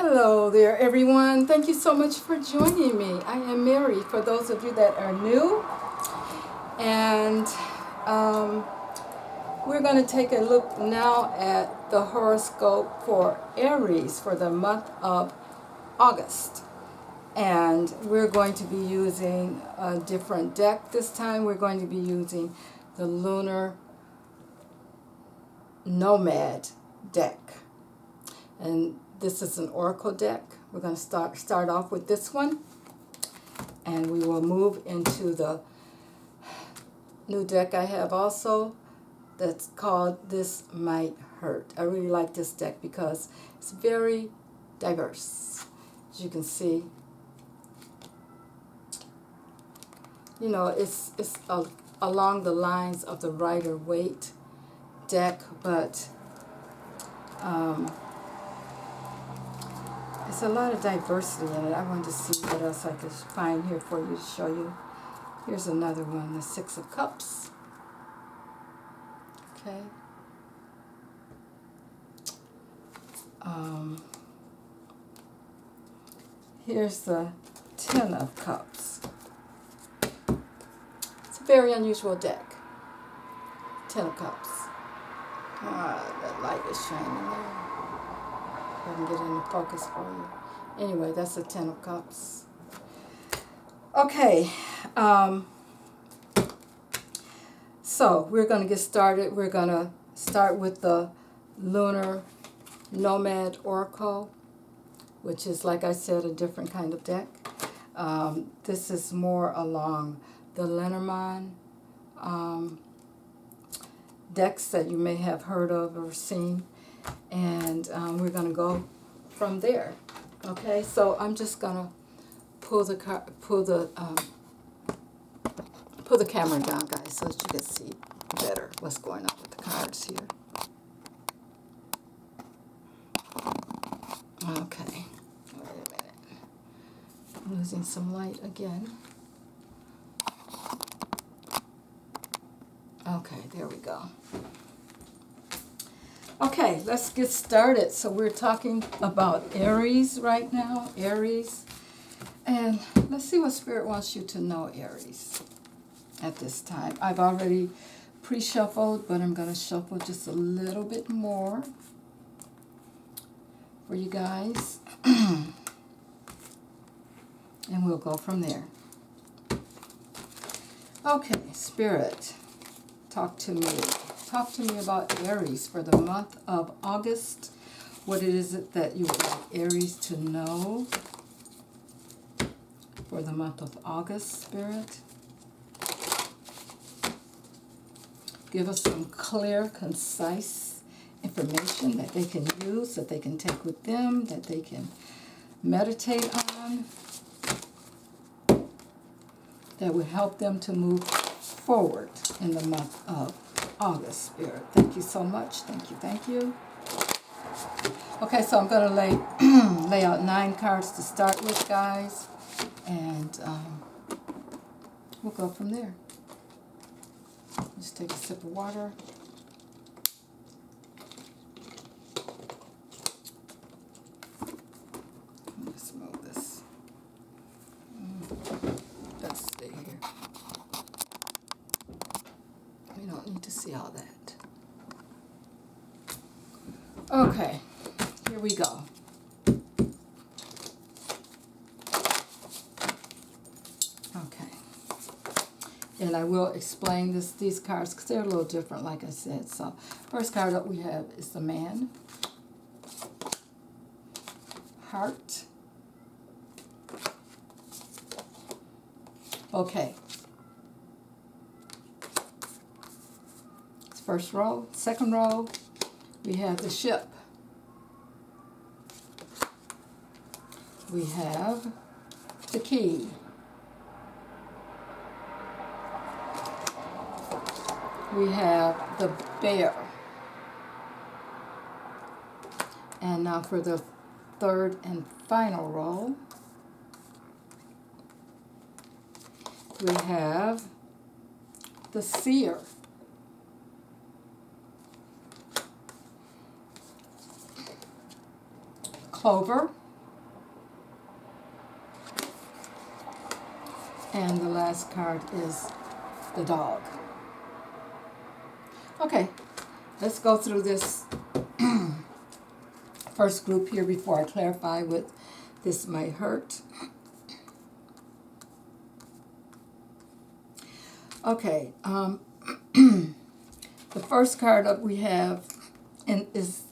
Hello there, everyone. Thank you so much for joining me. I am Mary, for those of you that are new. And we're going to take a look now at the horoscope for Aries for the month of August. And we're going to be using a different deck this time. We're going to be using the Lunar Nomad deck. And this is an oracle deck. We're going to start off with this one, and we will move into the new deck I have also that's called This Might Hurt. I really like this deck because it's very diverse. As you can see, you know, it's along the lines of the Rider-Waite deck, but there's a lot of diversity in it. I wanted to see what else I could find here for you to show you. Here's another one, the Six of Cups. Okay. Here's the Ten of Cups. It's a very unusual deck. Ten of Cups. That light is shining there. I can get into focus for you. Anyway, that's the Ten of Cups. Okay, so we're going to get started. We're going to start with the Lunar Nomad Oracle, which is, like I said, a different kind of deck. This is more along the Lenormand decks that you may have heard of or seen. And we're going to go from there. Okay, so I'm just going to pull the camera down, guys, so that you can see better what's going on with the cards here. Okay, wait a minute. I'm losing some light again. Okay, there we go. Okay, let's get started. So we're talking about Aries right now, Aries. And let's see what Spirit wants you to know, Aries, at this time. I've already pre-shuffled, but I'm going to shuffle just a little bit more for you guys. And we'll go from there. Okay, Spirit, talk to me. Talk to me about Aries for the month of August. What is it that you would like Aries to know for the month of August, Spirit? Give us some clear, concise information that they can use, that they can take with them, that they can meditate on, that will help them to move forward in the month of August, Spirit. Thank you so much. Thank you. Thank you. Okay, so I'm going to lay out 9 cards to start with, guys, and we'll go from there. Just take a sip of water. Let's move this. Let's stay here. We don't need to see all that. Okay, here we go. Okay. And I will explain these cards because they're a little different, like I said. So, first card that we have is the Man. Heart. Okay. First row. Second row, we have the Ship. We have the Key. We have the Bear. And now for the third and final row, we have the Seer. Clover, And the last card is the dog. Okay, let's go through this first group here before I clarify what this might hurt. Okay, the first card up we have in this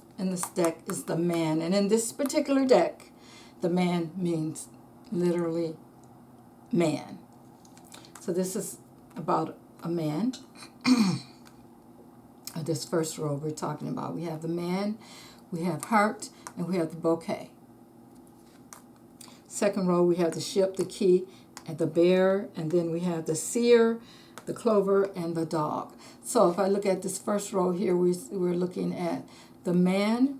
deck is the man. And in this particular deck, the man means literally man. So this is about a man. This first row we're talking about. We have the man, we have heart, and we have the bouquet. Second row we have the ship, the key, and the bear, and then we have the seer, the clover, and the dog. So if I look at this first row here, we're looking at the man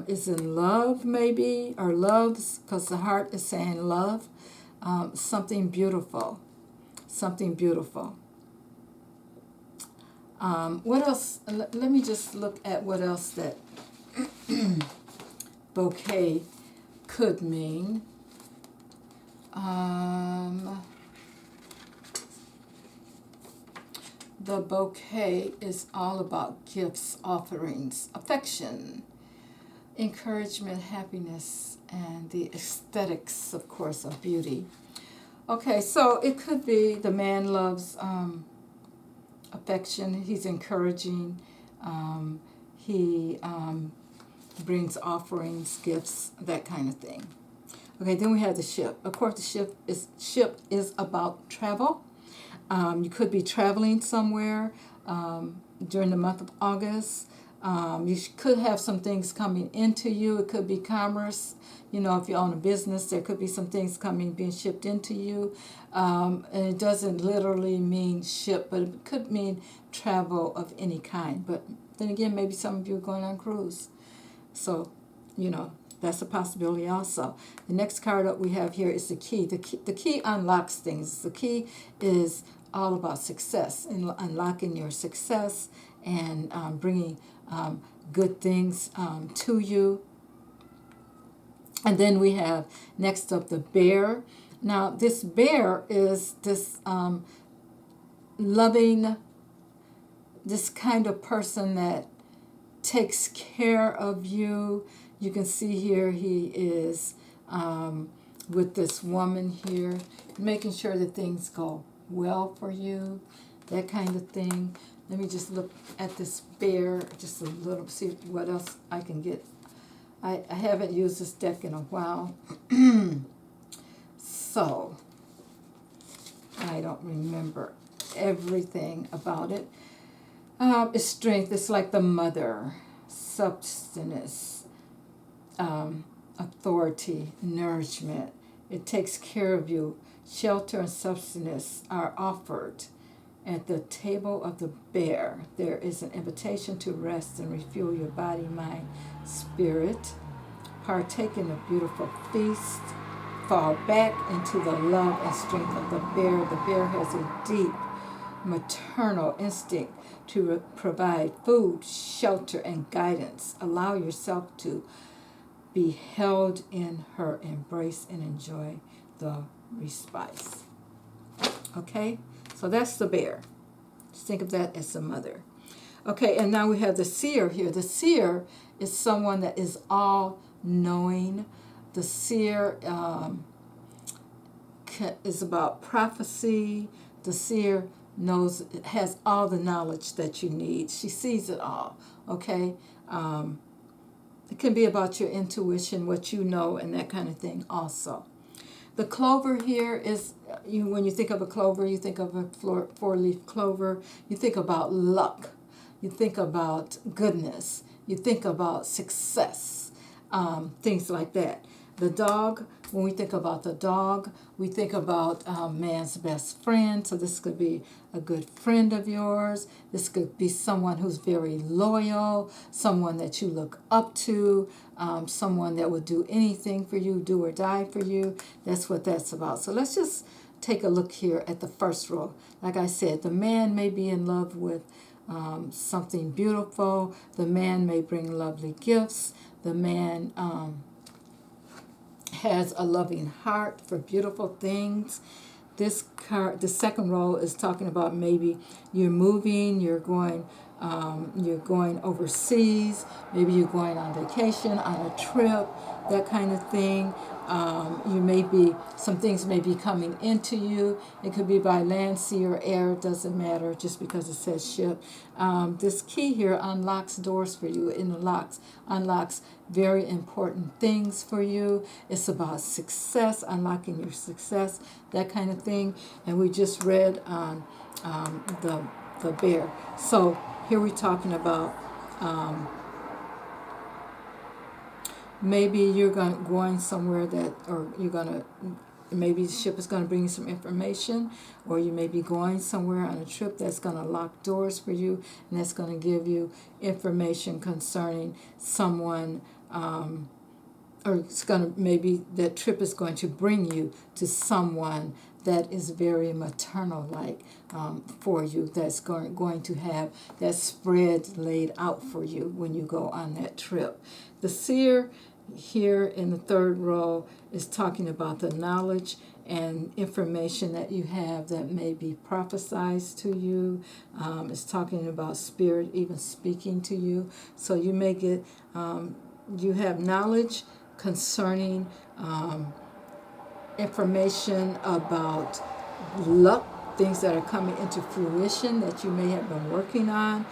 is in love maybe, or loves, because the heart is saying love. Something beautiful. Something beautiful. What else? Let me just look at what else that bouquet could mean. The bouquet is all about gifts, offerings, affection, encouragement, happiness, and the aesthetics, of course, of beauty. Okay, so it could be the man loves affection. He's encouraging. He brings offerings, gifts, that kind of thing. Okay, then we have the ship. Of course, the ship is about travel. You could be traveling somewhere during the month of August. You could have some things coming into you. It could be commerce. You know, if you own a business, there could be some things being shipped into you. And it doesn't literally mean ship, but it could mean travel of any kind. But then again, maybe some of you are going on cruise. So, you know, that's a possibility also. The next card up we have here is the key. The key unlocks things. The key is all about success, and unlocking your success and bringing good things to you. And then we have next up the bear. Now this bear is this loving, this kind of person that takes care of you. You can see here he is with this woman here, making sure that things go well for you, that kind of thing. Let me just look at this bear just a little, see what else I can get. I haven't used this deck in a while, so I don't remember everything about it. It's strength. It's like the mother, substance, authority, nourishment. It takes care of you. Shelter and substance are offered. At the table of the bear, there is an invitation to rest and refuel your body, mind, spirit. Partake in a beautiful feast. Fall back into the love and strength of the bear. The bear has a deep maternal instinct to provide food, shelter, and guidance. Allow yourself to be held in her embrace and enjoy the respite. Okay? So that's the bear. Just think of that as the mother. Okay, and now we have the seer here. The seer is someone that is all-knowing. The seer is about prophecy. The seer has all the knowledge that you need. She sees it all, okay? It can be about your intuition, what you know, and that kind of thing also. The clover here is, when you think of a clover, you think of a four-leaf clover. You think about luck. You think about goodness. You think about success, things like that. The dog, when we think about the dog, we think about man's best friend. So this could be a good friend of yours. This could be someone who's very loyal, someone that you look up to, someone that would do anything for you, do or die for you. That's what that's about. So let's just take a look here at the first row. Like I said, the man may be in love with something beautiful. The man may bring lovely gifts. The man has a loving heart for beautiful things. This card, the second row, is talking about maybe you're moving, you're going overseas, maybe you're going on vacation, on a trip, that kind of thing. You may be, some things may be coming into you. It could be by land, sea, or air. It doesn't matter just because it says ship. This key here unlocks doors for you. It unlocks very important things for you. It's about success, unlocking your success, that kind of thing. And we just read on the bear. So here we're talking about maybe you're going somewhere that, or you're going to, maybe the ship is going to bring you some information, or you may be going somewhere on a trip that's going to lock doors for you, and that's going to give you information concerning someone, or it's going to, maybe that trip is going to bring you to someone that is very maternal-like for you, that's going to have that spread laid out for you when you go on that trip. The seer here in the third row is talking about the knowledge and information that you have that may be prophesied to you. It's talking about spirit even speaking to you. So you may get, you have knowledge concerning information about luck, things that are coming into fruition that you may have been working on.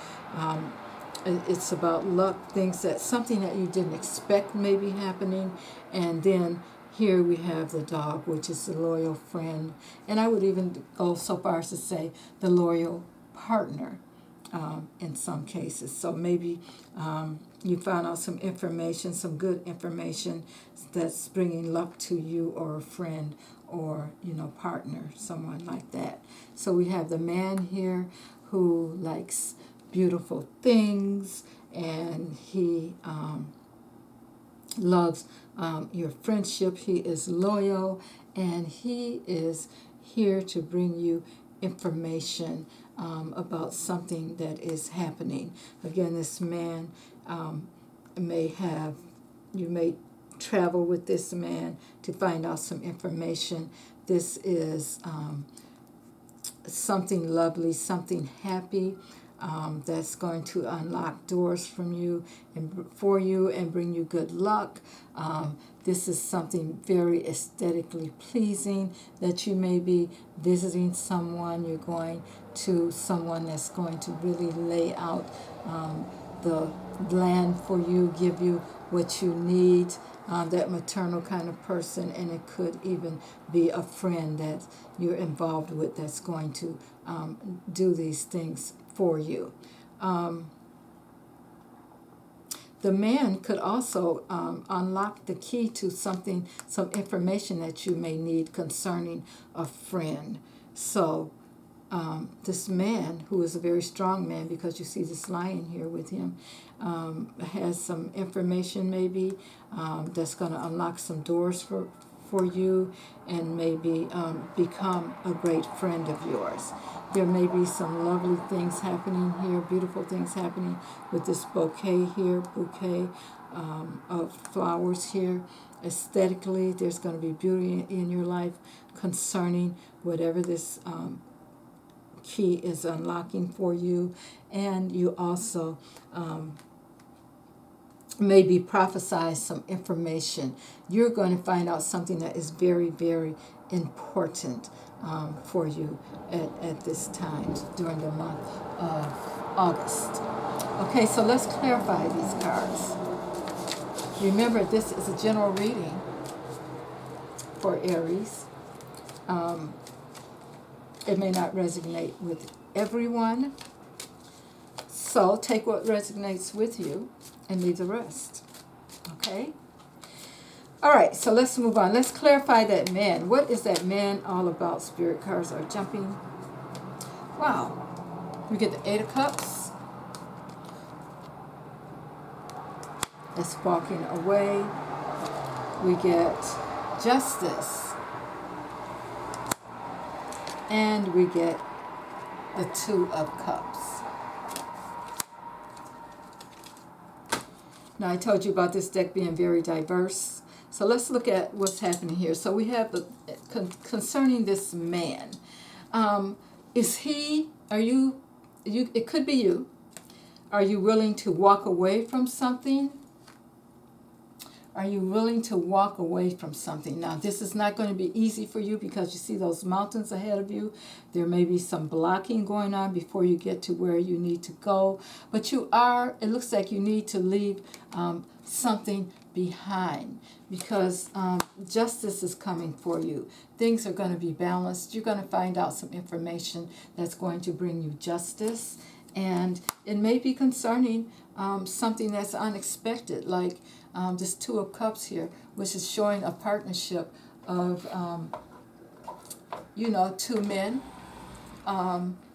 It's about luck, things that, something that you didn't expect may be happening. And then here we have the dog, which is the loyal friend. And I would even go so far as to say the loyal partner in some cases. So maybe you found out some information, some good information that's bringing luck to you, or a friend, or, partner, someone like that. So we have the man here who likes beautiful things, and he loves your friendship. He is loyal, and he is here to bring you information about something that is happening. Again, this man you may travel with this man to find out some information. This is something lovely, something happy. That's going to unlock doors from you and for you and bring you good luck. This is something very aesthetically pleasing, that you may be visiting someone. You're going to someone that's going to really lay out the land for you, give you what you need, that maternal kind of person. And it could even be a friend that you're involved with that's going to do these things for you. The man could also unlock the key to something, some information that you may need concerning a friend. So this man, who is a very strong man, because you see this lion here with him, has some information maybe that's going to unlock some doors for you, and maybe become a great friend of yours. There may be some lovely things happening here, beautiful things happening with this bouquet of flowers here. Aesthetically, there's going to be beauty in your life concerning whatever this key is unlocking for you. And you also maybe prophesy some information. You're going to find out something that is very, very important for you at this time during the month of August. Okay, so let's clarify these cards. Remember, this is a general reading for Aries. It may not resonate with everyone, so take what resonates with you and leave the rest. Okay? All right, so let's move on. Let's clarify that man. What is that man all about? Spirit cards are jumping. Wow. We get the Eight of Cups. That's walking away. We get Justice. And we get the Two of Cups. Now, I told you about this deck being very diverse. So let's look at what's happening here. So we have concerning this man. Is he, are you, it could be you. Are you willing to walk away from something? Are you willing to walk away from something? Now, this is not going to be easy for you because you see those mountains ahead of you. There may be some blocking going on before you get to where you need to go. But it looks like you need to leave something behind because justice is coming for you. Things are going to be balanced. You're going to find out some information that's going to bring you justice. And it may be concerning something that's unexpected, like this Two of Cups here, which is showing a partnership of, two men,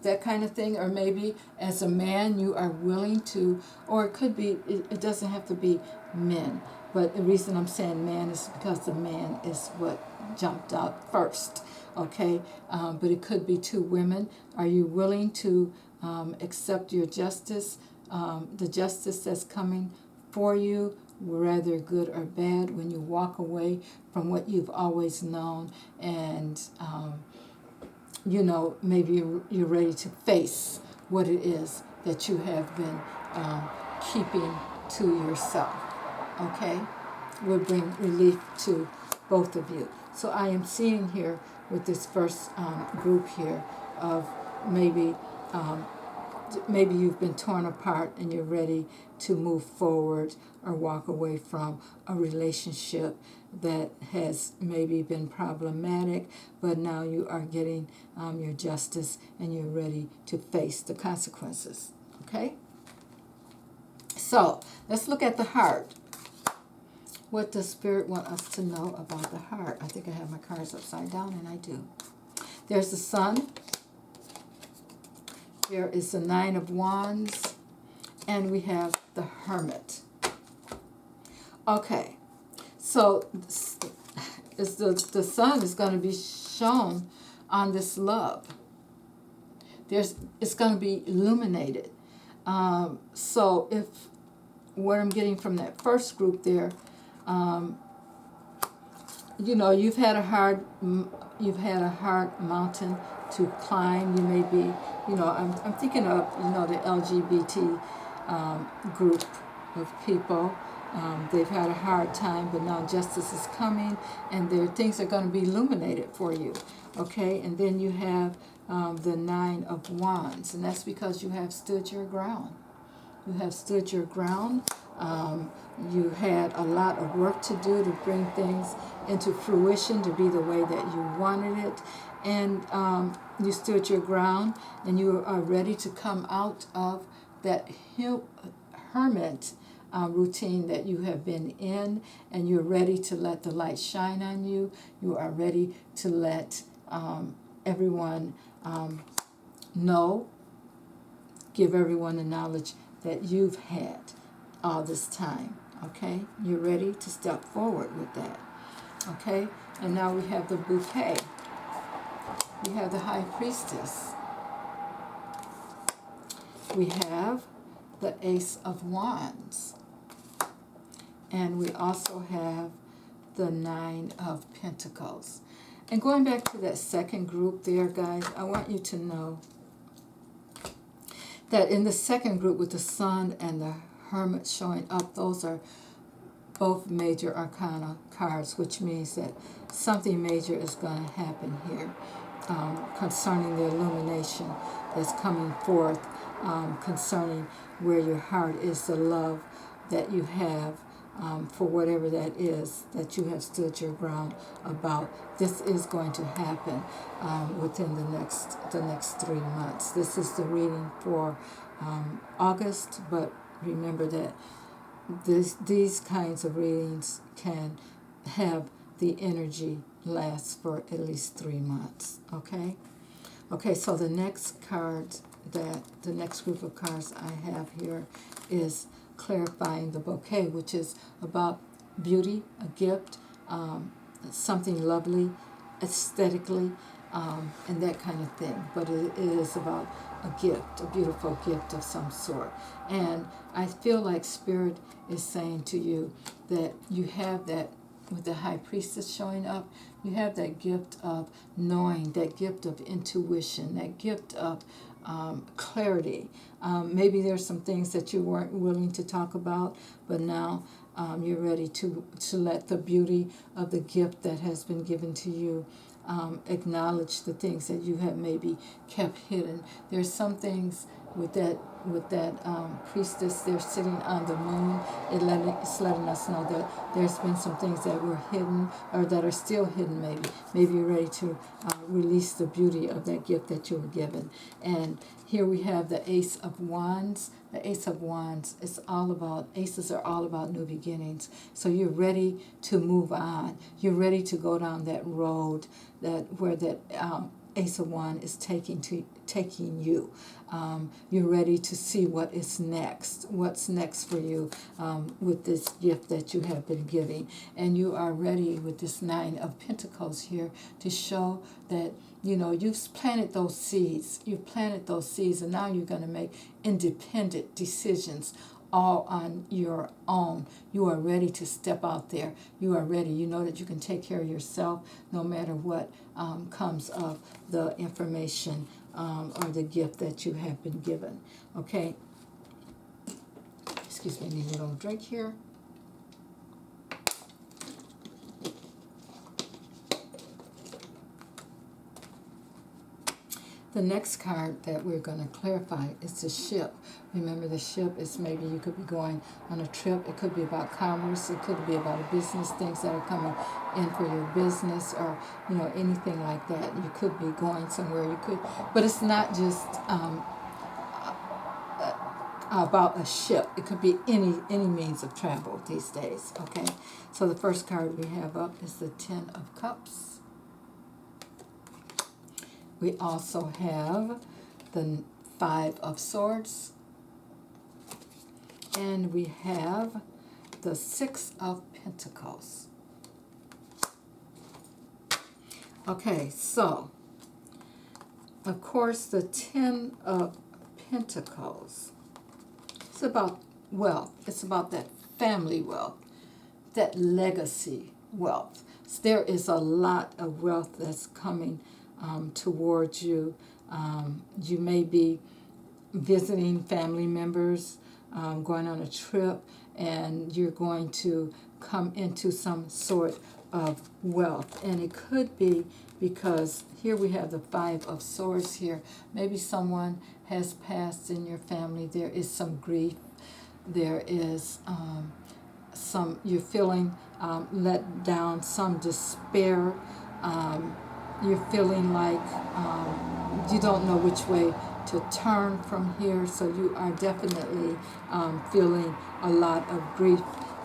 that kind of thing. Or maybe as a man you are willing to, or it could be, it doesn't have to be men. But the reason I'm saying man is because the man is what jumped out first, okay? But it could be two women. Are you willing to accept your justice, the justice that's coming for you, whether good or bad, when you walk away from what you've always known and, maybe you're ready to face what it is that you have been keeping to yourself, okay? Will bring relief to both of you. So I am seeing here with this first group here of maybe you've been torn apart and you're ready to move forward or walk away from a relationship that has maybe been problematic, but now you are getting your justice and you're ready to face the consequences, okay? So let's look at the heart. What does Spirit want us to know about the heart? I think I have my cards upside down, and I do. There's the Sun. There is the Nine of Wands, and we have the Hermit. Okay, so the Sun is going to be shown on this love. It's going to be illuminated. So if what I'm getting from that first group there, you've had a hard mountain to climb. You may be, I'm thinking of, the LGBT group of people. They've had a hard time, but now justice is coming, and things are going to be illuminated for you, okay? And then you have the Nine of Wands, and that's because you have stood your ground. You have stood your ground. You had a lot of work to do to bring things into fruition, to be the way that you wanted it. And you stood your ground, and you are ready to come out of that hermit routine that you have been in, and you're ready to let the light shine on you. You are ready to let everyone know, give everyone the knowledge that you've had all this time, okay? You're ready to step forward with that, okay? And now we have the bouquet. We have the High Priestess. We have the Ace of Wands. And we also have the Nine of Pentacles. And going back to that second group there, guys, I want you to know that in the second group with the Sun and the Hermit showing up, those are both major arcana cards, which means that something major is going to happen here concerning the illumination that's coming forth, concerning where your heart is, the love that you have for whatever that is that you have stood your ground about. This is going to happen within the next 3 months. This is the reading for August, but remember that these kinds of readings can have the energy last for at least 3 months. Okay, so the next group of cards I have here is clarifying the bouquet, which is about beauty, a gift, something lovely, aesthetically, and that kind of thing. But it is about a gift, a beautiful gift of some sort. And I feel like Spirit is saying to you that you have that with the high priestess showing up, you have that gift of knowing, that gift of intuition, that gift of clarity. Maybe there's some things that you weren't willing to talk about, but now you're ready to let the beauty of the gift that has been given to you acknowledge the things that you have maybe kept hidden. There's some things with that priestess, they're sitting on the moon. It's letting us know that there's been some things that were hidden or that are still hidden. Maybe you're ready to release the beauty of that gift that you were given. And here we have the Ace of Wands. The Ace of Wands is all about, aces are all about new beginnings. So you're ready to move on. You're ready to go down that road where that Ace of Wands is taking you. You're ready to see what is next, what's next for you with this gift that you have been giving. And you are ready with this Nine of Pentacles here to show that, you know, you've planted those seeds. You've planted those seeds, and now you're going to make independent decisions all on your own. You are ready to step out there. You are ready. You know that you can take care of yourself no matter what comes of the information or the gift that you have been given. Okay? Excuse me, I need a little drink here. The next card that we're going to clarify is the ship. Remember, the ship is maybe you could be going on a trip. It could be about commerce. It could be about a business, things that are coming in for your business, or, you know, anything like that. You could be going somewhere. You could, but it's not just about a ship. It could be any means of travel these days. Okay. So the first card we have up is the Ten of Cups. We also have the Five of Swords, and we have the Six of Pentacles. Okay, so, of course, the Ten of Pentacles, it's about wealth. It's about that family wealth, that legacy wealth. So there is a lot of wealth that's coming towards you. You may be visiting family members, going on a trip, and you're going to come into some sort of wealth. And it could be because here we have the Five of Swords here. Maybe someone has passed in your family. There is some grief. There is you're feeling let down, some despair. You're feeling like you don't know which way to turn from here, so you are definitely feeling a lot of grief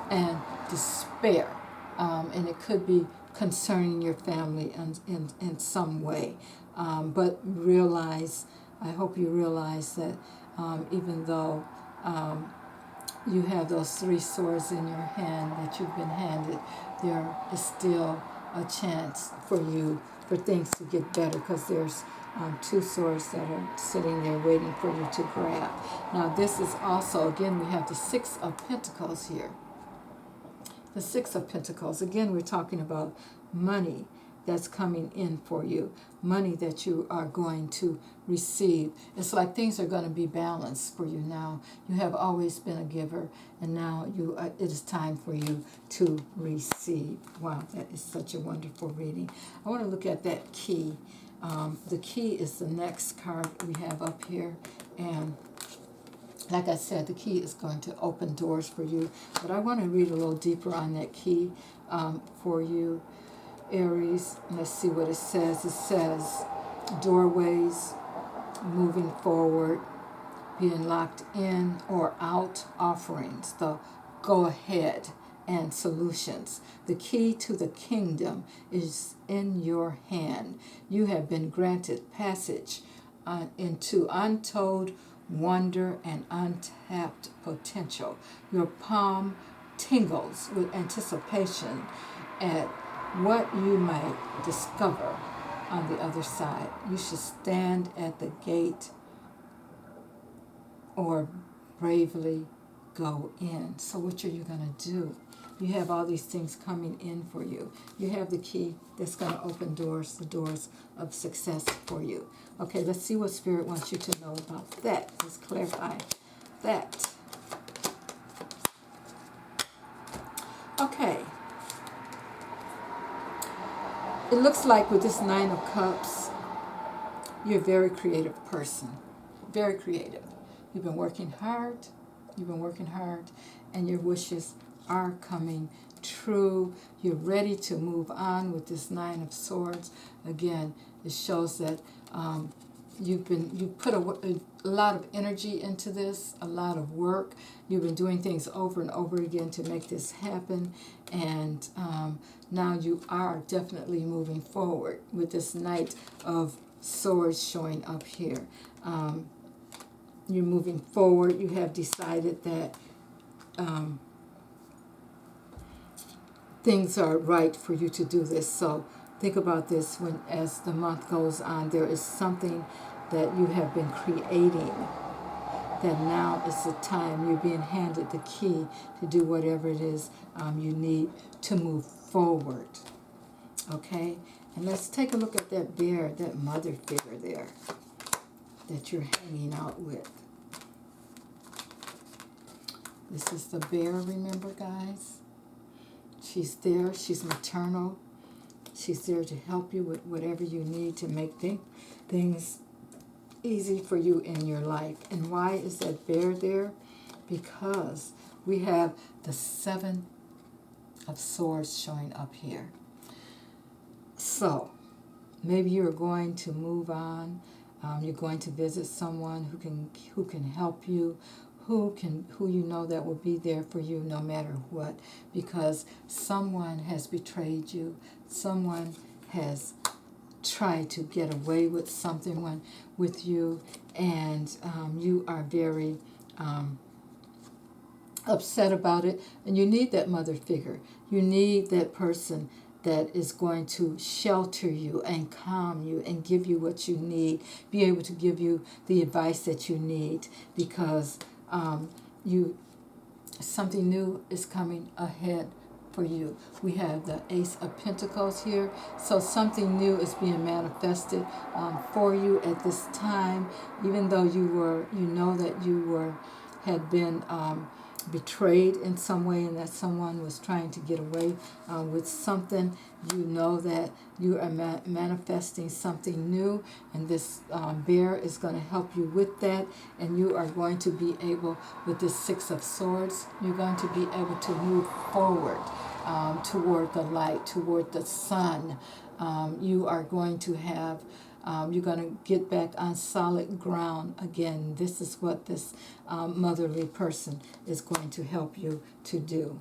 and despair, and it could be concerning your family in some way. But realize, I hope you realize that even though you have those three swords in your hand that you've been handed, there is still a chance for you, for things to get better, because there's two swords that are sitting there waiting for you to grab. Now this is also, again, we have the Six of Pentacles here. The Six of Pentacles, again, we're talking about money that's coming in for you, money that you are going to receive. It's like things are going to be balanced for you now. You have always been a giver, and now it is time for you to receive. Wow, that is such a wonderful reading. I want to look at that key. The key is the next card we have up here, and like I said, the key is going to open doors for you, but I want to read a little deeper on that key for you, Aries. Let's see what it says. It says doorways, moving forward, being locked in or out, offerings, the go ahead, and solutions. The key to the kingdom is in your hand. You have been granted passage into untold wonder and untapped potential. Your palm tingles with anticipation at what you might discover on the other side. You should stand at the gate or bravely go in. So what are you going to do? You have all these things coming in for you. You have the key that's going to open doors, the doors of success for you. Okay, let's see what Spirit wants you to know about that. Let's clarify that. Okay. It looks like with this Nine of Cups, you're a very creative person. Very creative. You've been working hard. You've been working hard. And your wishes are coming true. You're ready to move on with this Nine of Swords. Again, it shows that you've put a lot of energy into this, a lot of work. You've been doing things over and over again to make this happen, and now you are definitely moving forward with this Knight of Swords showing up here. You're moving forward. You have decided that things are right for you to do this. So think about this when, as the month goes on, there is something that you have been creating, that now is the time you're being handed the key to do whatever it is you need to move forward. Okay? And let's take a look at that bear, that mother figure there that you're hanging out with. This is the bear, remember, guys? She's there. She's maternal. She's there to help you with whatever you need to make things easy for you in your life. And why is that bear there? Because we have the Seven of Swords showing up here. So maybe you're going to move on. You're going to visit someone who can help you, who you know that will be there for you no matter what, because someone has betrayed you. Someone has tried to get away with something with you, and you are very upset about it, and you need that mother figure. You need that person that is going to shelter you and calm you and give you what you need, be able to give you the advice that you need, because something new is coming ahead for you. We have the Ace of Pentacles here, so something new is being manifested for you at this time, even though you know that you had been betrayed in some way, and that someone was trying to get away with something. You know that you are manifesting something new, and this bear is going to help you with that, and you are going to be able, with this Six of Swords, you're going to be able to move forward toward the light, toward the sun. You are going to have you're going to get back on solid ground again. This is what this motherly person is going to help you to do.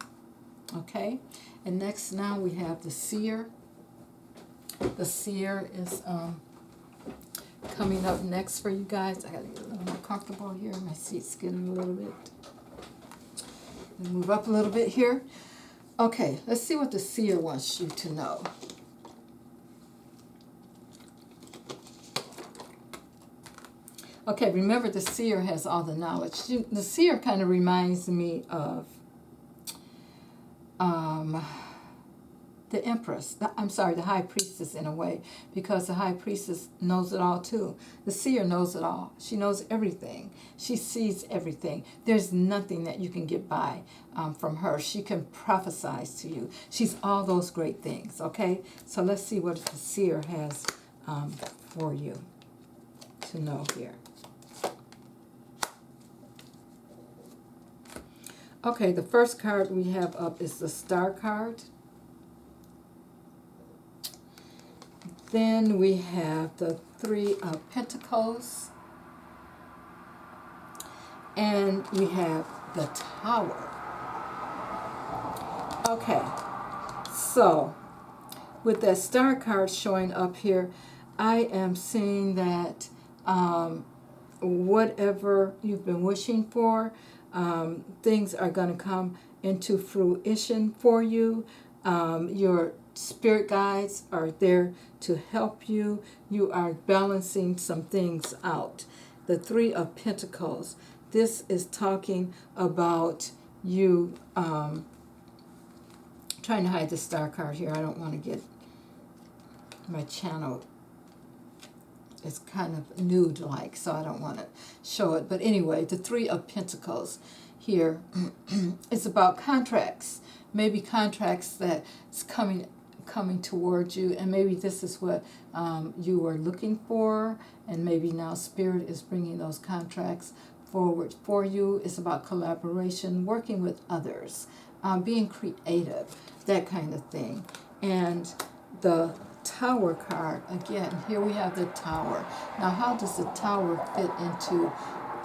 Okay? And next, now we have the Seer. The Seer is coming up next for you guys. I got to get a little more comfortable here. My seat's getting a little bit. Move up a little bit here. Okay, let's see what the Seer wants you to know. Okay, remember the Seer has all the knowledge. The Seer kind of reminds me of the Empress. The High Priestess in a way, because the High Priestess knows it all too. The Seer knows it all. She knows everything. She sees everything. There's nothing that you can get by from her. She can prophesy to you. She's all those great things, okay? So let's see what the Seer has for you to know here. Okay, the first card we have up is the Star card. Then we have the Three of Pentacles. And we have the Tower. Okay, so with that Star card showing up here, I am seeing that whatever you've been wishing for, things are going to come into fruition for you. Your spirit guides are there to help you. You are balancing some things out. The Three of Pentacles. This is talking about you trying to hide the star card here. I don't want to get my channel. It's kind of nude-like, so I don't want to show it. But anyway, the Three of Pentacles here is about contracts. Maybe contracts that's coming towards you, and maybe this is what you were looking for, and maybe now Spirit is bringing those contracts forward for you. It's about collaboration, working with others, being creative, that kind of thing. And the Tower card, again, here we have the Tower. Now, how does the Tower fit into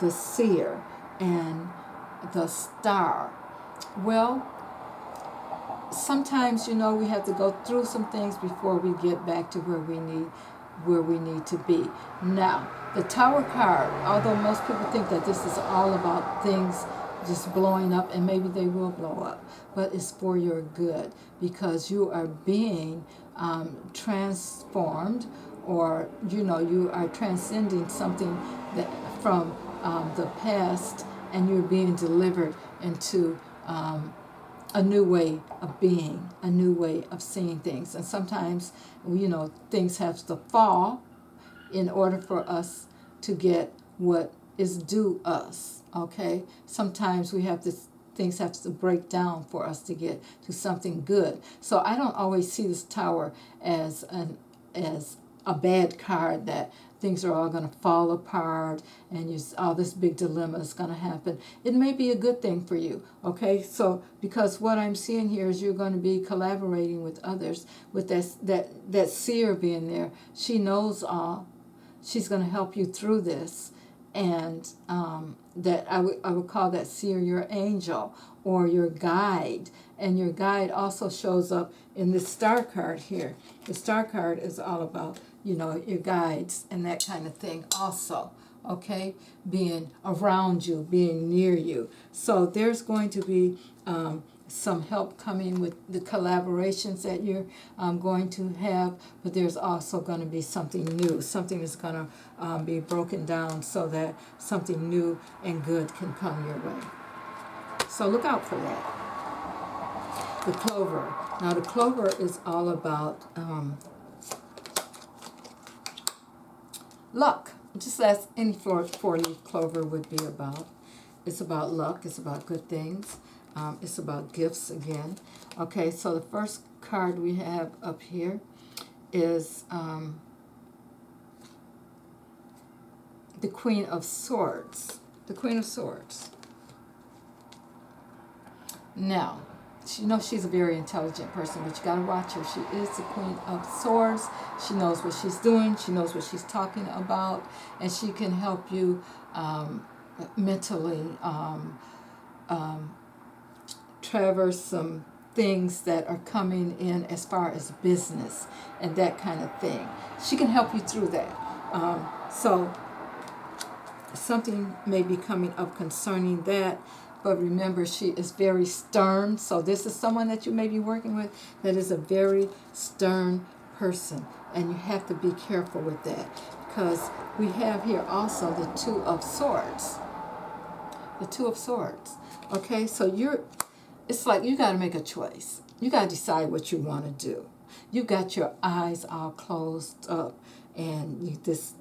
the Seer and the Star? Well, sometimes, you know, we have to go through some things before we get back to where we need to be. Now, the Tower card, although most people think that this is all about things just blowing up, and maybe they will blow up, but it's for your good, because you are being transformed, or you know, you are transcending something that from the past, and you're being delivered into a new way of being, a new way of seeing things. And sometimes, you know, things have to fall in order for us to get what is due us, okay? Sometimes we have to, things have to break down for us to get to something good. So I don't always see this Tower as a bad card, that things are all going to fall apart and all this big dilemma is going to happen. It may be a good thing for you, okay? So because what I'm seeing here is you're going to be collaborating with others, with that Seer being there. She knows all. She's going to help you through this. And that I would call that Seer your angel or your guide. And your guide also shows up in this Star card here. The Star card is all about, you know, your guides and that kind of thing also, okay? Being around you, being near you. So there's going to be some help coming with the collaborations that you're going to have, but there's also going to be something new. Something is going to be broken down so that something new and good can come your way. So look out for that. The Clover. Now the Clover is all about luck. Just as any four-leaf clover would be about. It's about luck. It's about good things. It's about gifts again. Okay, so the first card we have up here is the Queen of Swords. The Queen of Swords. Now, you know she's a very intelligent person, but you got to watch her. She is the Queen of Swords. She knows what she's doing. She knows what she's talking about, and she can help you mentally traverse some things that are coming in as far as business and that kind of thing. She can help you through that. So something may be coming up concerning that, but remember, she is very stern. So this is someone that you may be working with that is a very stern person, and you have to be careful with that, because we have here also the Two of Swords. The Two of Swords. Okay, so it's like you got to make a choice. You got to decide what you want to do. You got your eyes all closed up, and this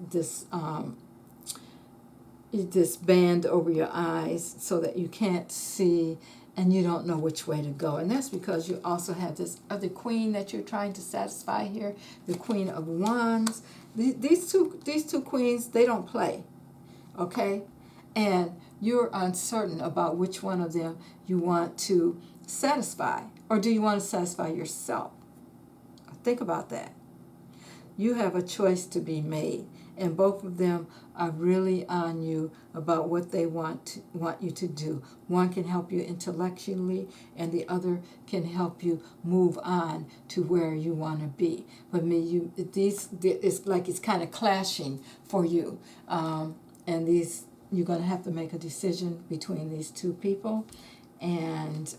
band over your eyes so that you can't see, and you don't know which way to go. And that's because you also have this other queen that you're trying to satisfy here, the Queen of Wands. These two queens, they don't play, okay? And you're uncertain about which one of them you want to satisfy, or do you want to satisfy yourself? Think about that. You have a choice to be made, and both of them are really on you about what they want you to do. One can help you intellectually, and the other can help you move on to where you want to be. But it's like it's kind of clashing for you, and you're going to have to make a decision between these two people, and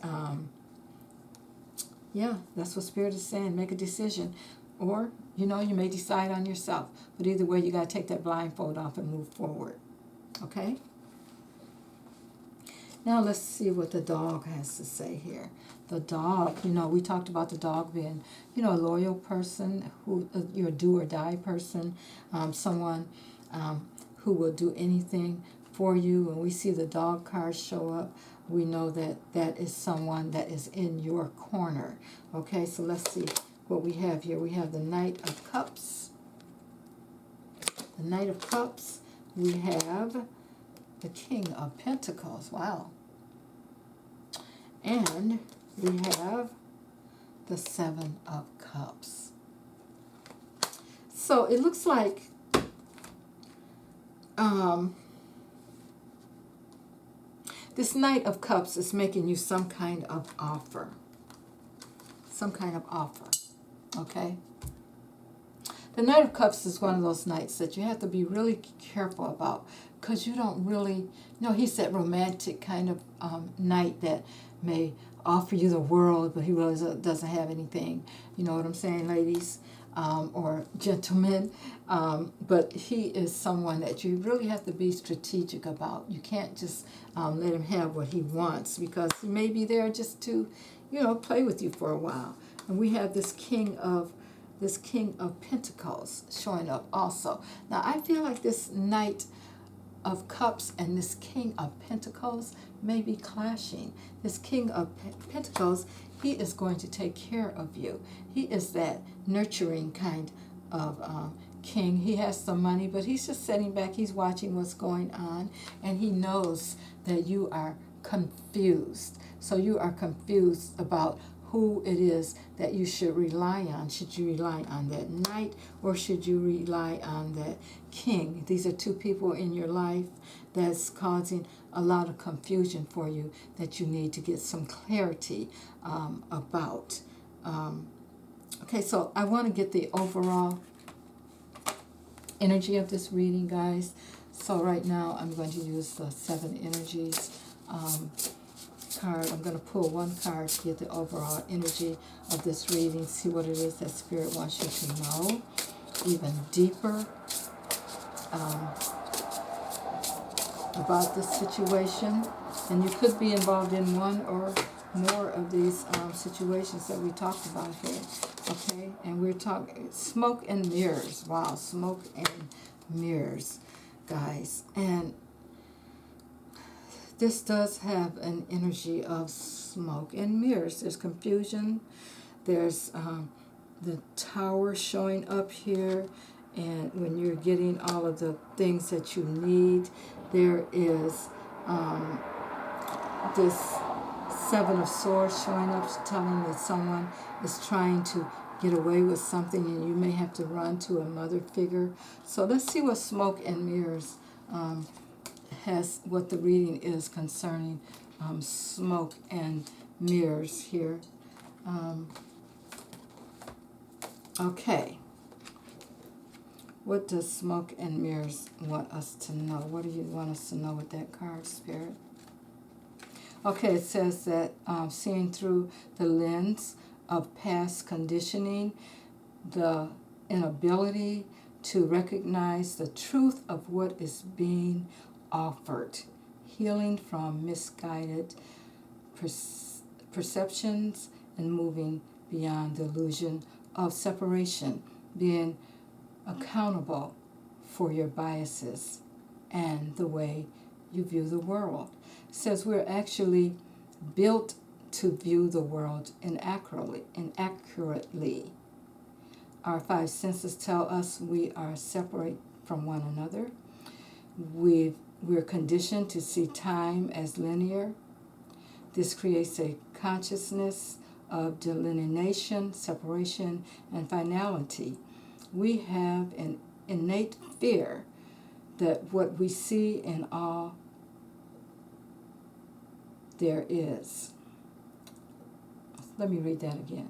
yeah, that's what Spirit is saying. Make a decision. Or, you know, you may decide on yourself. But either way, you got to take that blindfold off and move forward. Okay? Now let's see what the dog has to say here. The dog, we talked about the dog being, a loyal person, who your do or die person, someone who will do anything for you. When we see the dog card show up, we know that that is someone that is in your corner. Okay, so let's see what we have here. We have the Knight of Cups. The Knight of Cups. We have the King of Pentacles. Wow. And we have the Seven of Cups. So it looks like this Knight of Cups is making you some kind of offer. Some kind of offer. Okay? The Knight of Cups is one of those nights that you have to be really careful about, because you don't really, he's that romantic kind of knight that may offer you the world, but he really doesn't have anything. You know what I'm saying, ladies? Or gentlemen. But he is someone that you really have to be strategic about. You can't just let him have what he wants, because he may be there just to, play with you for a while. And we have this King of Pentacles showing up also. Now I feel like this Knight of Cups and this King of Pentacles may be clashing. This King of Pentacles, he is going to take care of you. He is that nurturing kind of king. He has some money, but he's just sitting back. He's watching what's going on, and he knows that you are confused. So you are confused about who it is that you should rely on. Should you rely on that knight, or should you rely on that king? These are two people in your life that's causing a lot of confusion for you that you need to get some clarity about. Okay, so I want to get the overall energy of this reading, guys. So right now I'm going to use the 7 energies card. I'm going to pull one card to get the overall energy of this reading, see what it is that Spirit wants you to know even deeper about this situation. And you could be involved in one or more of these situations that we talked about here. Okay, and we're talking smoke and mirrors. Wow, smoke and mirrors, guys. And this does have an energy of smoke and mirrors. There's confusion. There's the Tower showing up here. And when you're getting all of the things that you need, there is this 7 of Swords showing up, telling that someone is trying to get away with something, and you may have to run to a mother figure. So let's see what smoke and mirrors has, what the reading is concerning smoke and mirrors here. Okay. What does smoke and mirrors want us to know? What do you want us to know with that card, Spirit? Okay, it says that seeing through the lens of past conditioning, the inability to recognize the truth of what is being offered, healing from misguided perceptions, and moving beyond the illusion of separation, being accountable for your biases and the way you view the world. It says we're actually built to view the world inaccurately. Our 5 senses tell us we are separate from one another. We're conditioned to see time as linear. This creates a consciousness of delineation, separation, and finality. We have an innate fear that what we see in all there is. Let me read that again.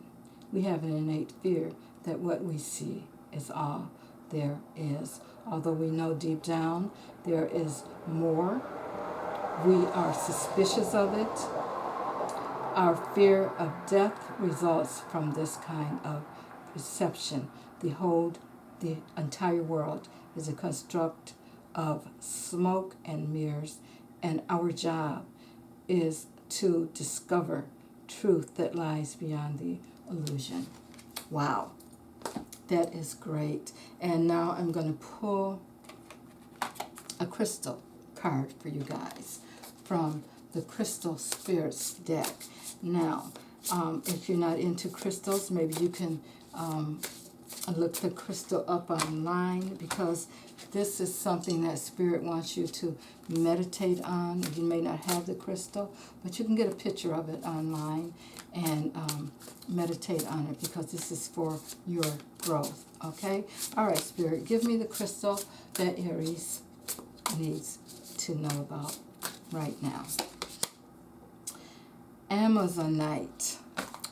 We have an innate fear that what we see is all there is. Although we know deep down there is more, we are suspicious of it. Our fear of death results from this kind of perception. The entire world is a construct of smoke and mirrors, and our job is to discover truth that lies beyond the illusion. Wow, that is great. And now I'm going to pull a crystal card for you guys from the Crystal Spirits deck. Now, if you're not into crystals, maybe you can look the crystal up online, because this is something that Spirit wants you to meditate on. You may not have the crystal, but you can get a picture of it online and meditate on it, because this is for your growth, okay? All right, Spirit, give me the crystal that Aries needs to know about right now. Amazonite.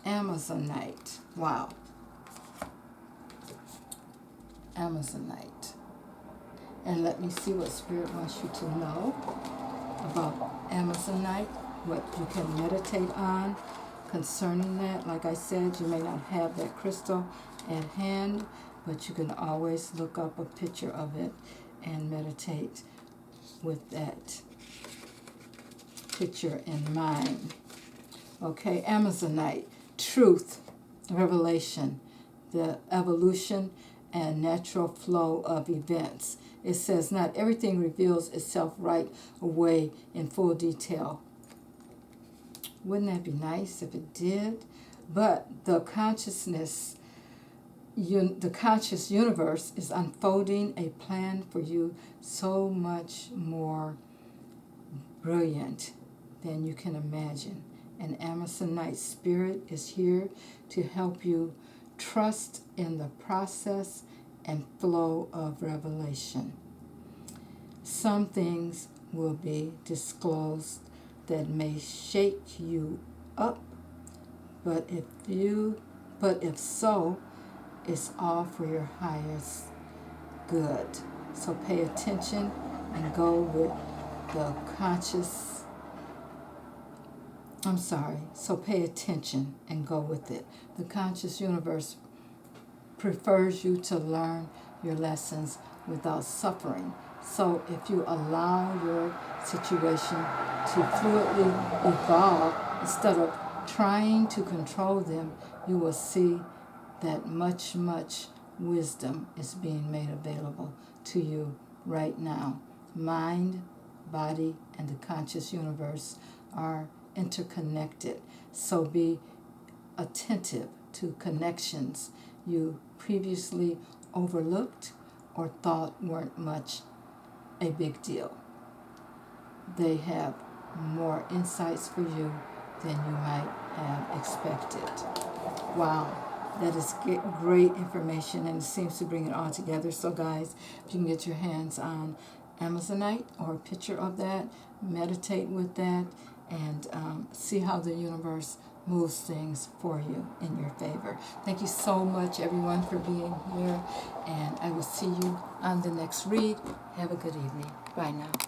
Amazonite. Wow. Amazonite. And let me see what Spirit wants you to know about Amazonite, what you can meditate on concerning that. Like I said, you may not have that crystal at hand, but you can always look up a picture of it and meditate with that picture in mind. Okay, Amazonite, truth, revelation, the evolution and natural flow of events. It says not everything reveals itself right away in full detail. Wouldn't that be nice if it did? But the conscious universe is unfolding a plan for you so much more brilliant than you can imagine. And Amazonite Spirit is here to help you trust in the process and flow of revelation. Some things will be disclosed that may shake you up, but if so, it's all for your highest good. So pay attention and go with the So pay attention and go with it. The conscious universe prefers you to learn your lessons without suffering. So if you allow your situation to fluidly evolve instead of trying to control them, you will see that much wisdom is being made available to you right now. Mind, body, and the conscious universe are interconnected. So be attentive to connections you previously overlooked or thought weren't much a big deal. They have more insights for you than you might have expected. Wow, that is great information, and it seems to bring it all together. So guys, if you can get your hands on Amazonite or a picture of that, meditate with that, and see how the universe moves things for you in your favor. Thank you so much, everyone, for being here, and I will see you on the next read. Have a good evening. Bye now.